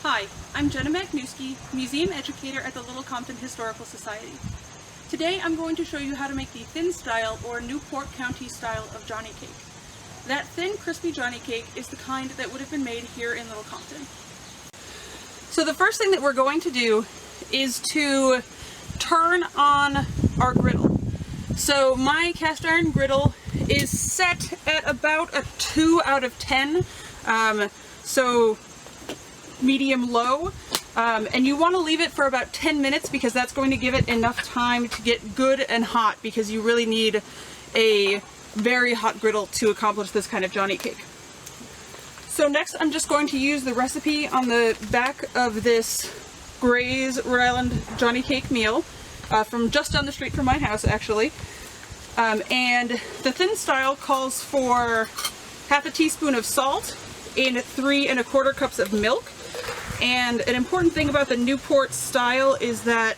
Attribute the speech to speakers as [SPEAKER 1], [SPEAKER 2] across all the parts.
[SPEAKER 1] Hi, I'm Jenna, museum educator at the Little Compton Historical Society. Today I'm going to show you how to make the thin style or Newport County style of Johnny cake. That thin, crispy Johnny cake is the kind that would have been made here in Little Compton. So the first thing that we're going to do is to turn on our griddle. So my cast iron griddle is set at about a 2 out of 10. So medium low, and you want to leave it for about 10 minutes because that's going to give it enough time to get good and hot, because you really need a very hot griddle to accomplish this kind of Johnny cake. So next I'm just going to use the recipe on the back of this Gray's Rhode Island Johnny cake meal from just down the street from my house actually. And the thin style calls for half a teaspoon of salt in 3 1/4 cups of milk. And an important thing about the Newport style is that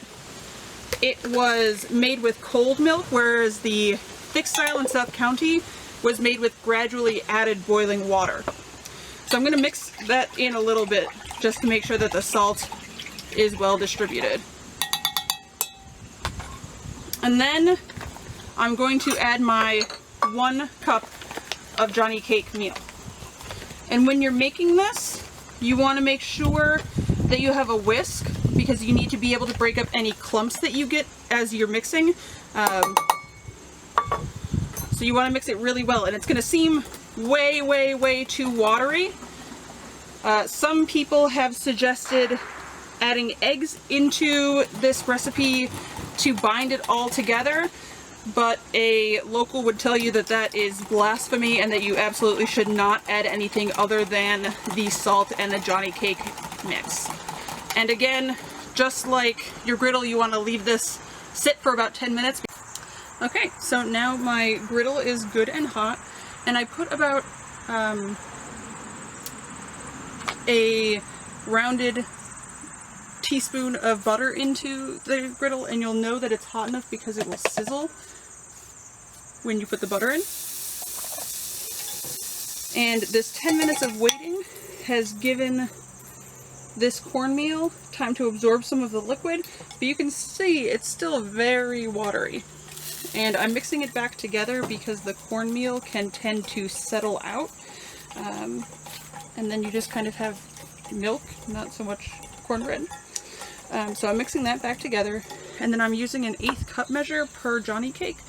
[SPEAKER 1] it was made with cold milk, whereas the thick style in South County was made with gradually added boiling water. So I'm going to mix that in a little bit just to make sure that the salt is well distributed. And then I'm going to add my 1 cup of Johnny cake meal. And when you're making this, you want to make sure that you have a whisk, because you need to be able to break up any clumps that you get as you're mixing. So you want to mix it really well, and it's going to seem way too watery. Some people have suggested adding eggs into this recipe to bind it all together, but a local would tell you that that is blasphemy and that you absolutely should not add anything other than the salt and the Johnny cake mix. And again, just like your griddle, you want to leave this sit for about 10 minutes. Okay, so now my griddle is good and hot, and I put about a rounded teaspoon of butter into the griddle, and you'll know that it's hot enough because it will sizzle when you put the butter in. And this 10 minutes of waiting has given this cornmeal time to absorb some of the liquid, but you can see it's still very watery. And I'm mixing it back together because the cornmeal can tend to settle out, and then you just kind of have milk, not so much cornbread. So I'm mixing that back together, and then I'm using an 1/8 cup measure per Johnny cake,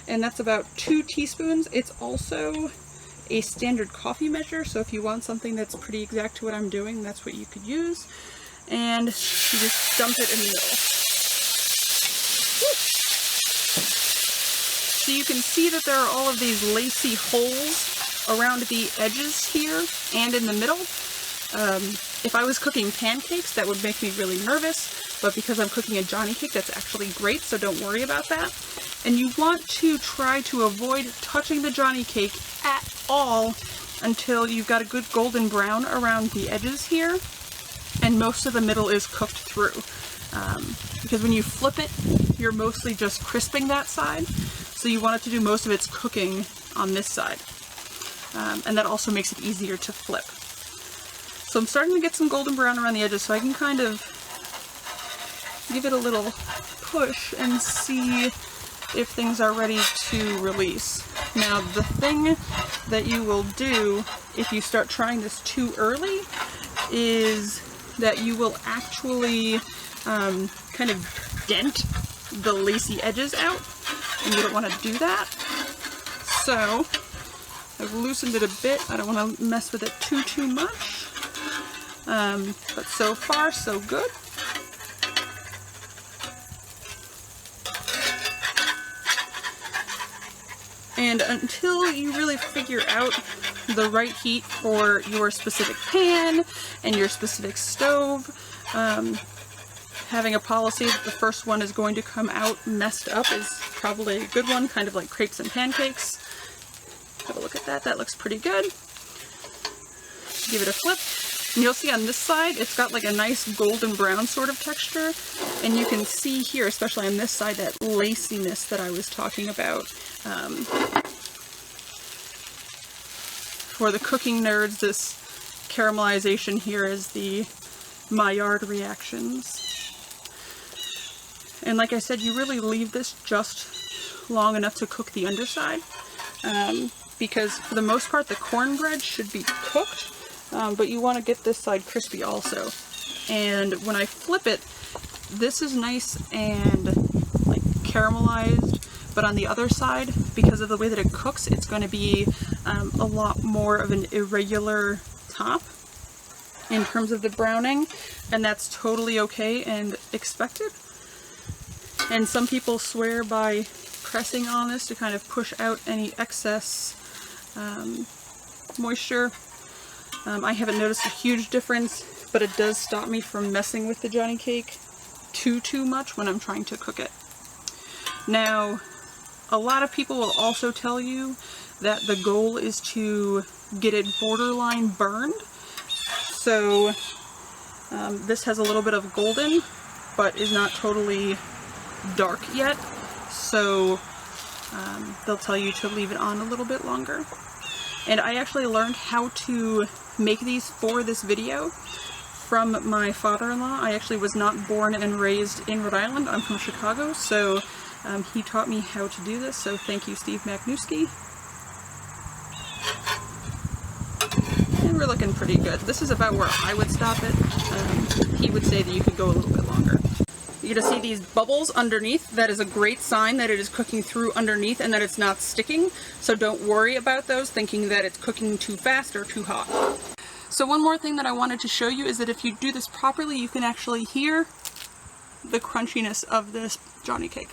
[SPEAKER 1] and that's about 2 teaspoons. It's also a standard coffee measure, so if you want something that's pretty exact to what I'm doing, that's what you could use. And you just dump it in the middle. Woo! So you can see that there are all of these lacy holes around the edges here and in the middle. If I was cooking pancakes, that would make me really nervous, but because I'm cooking a Johnny cake, that's actually great, so don't worry about that. And you want to try to avoid touching the Johnny cake at all until you've got a good golden brown around the edges here, and most of the middle is cooked through. Because when you flip it, you're mostly just crisping that side, so you want it to do most of its cooking on this side. And that also makes it easier to flip. So I'm starting to get some golden brown around the edges, so I can kind of give it a little push and see if things are ready to release. Now, the thing that you will do if you start trying this too early is that you will actually kind of dent the lacy edges out, and you don't want to do that. So I've loosened it a bit. I don't want to mess with it too much. But so far, so good. And until you really figure out the right heat for your specific pan and your specific stove, having a policy that the first one is going to come out messed up is probably a good one, kind of like crepes and pancakes. Have a look at that. That looks pretty good. Give it a flip. And you'll see on this side, it's got like a nice golden brown sort of texture. And you can see here, especially on this side, that laciness that I was talking about. For the cooking nerds, this caramelization here is the Maillard reactions. And like I said, you really leave this just long enough to cook the underside, because for the most part the cornbread should be cooked, but you want to get this side crispy also. And when I flip it, this is nice and like caramelized, but on the other side, because of the way that it cooks, it's going to be a lot more of an irregular top in terms of the browning, and that's totally okay and expected. And some people swear by pressing on this to kind of push out any excess moisture. I haven't noticed a huge difference, but it does stop me from messing with the Johnny cake too much when I'm trying to cook it. Now, a lot of people will also tell you that the goal is to get it borderline burned. So this has a little bit of golden, but is not totally dark yet, so they'll tell you to leave it on a little bit longer. And I actually learned how to make these for this video from my father-in-law. I actually was not born and raised in Rhode Island. I'm from Chicago, so he taught me how to do this, so thank you, Steve Macnewski. And we're looking pretty good. This is about where I would stop it. He would say that you could go a little bit longer. You're going to see these bubbles underneath. That is a great sign that it is cooking through underneath and that it's not sticking. So don't worry about those, thinking that it's cooking too fast or too hot. So one more thing that I wanted to show you is that if you do this properly, you can actually hear the crunchiness of this Johnny cake.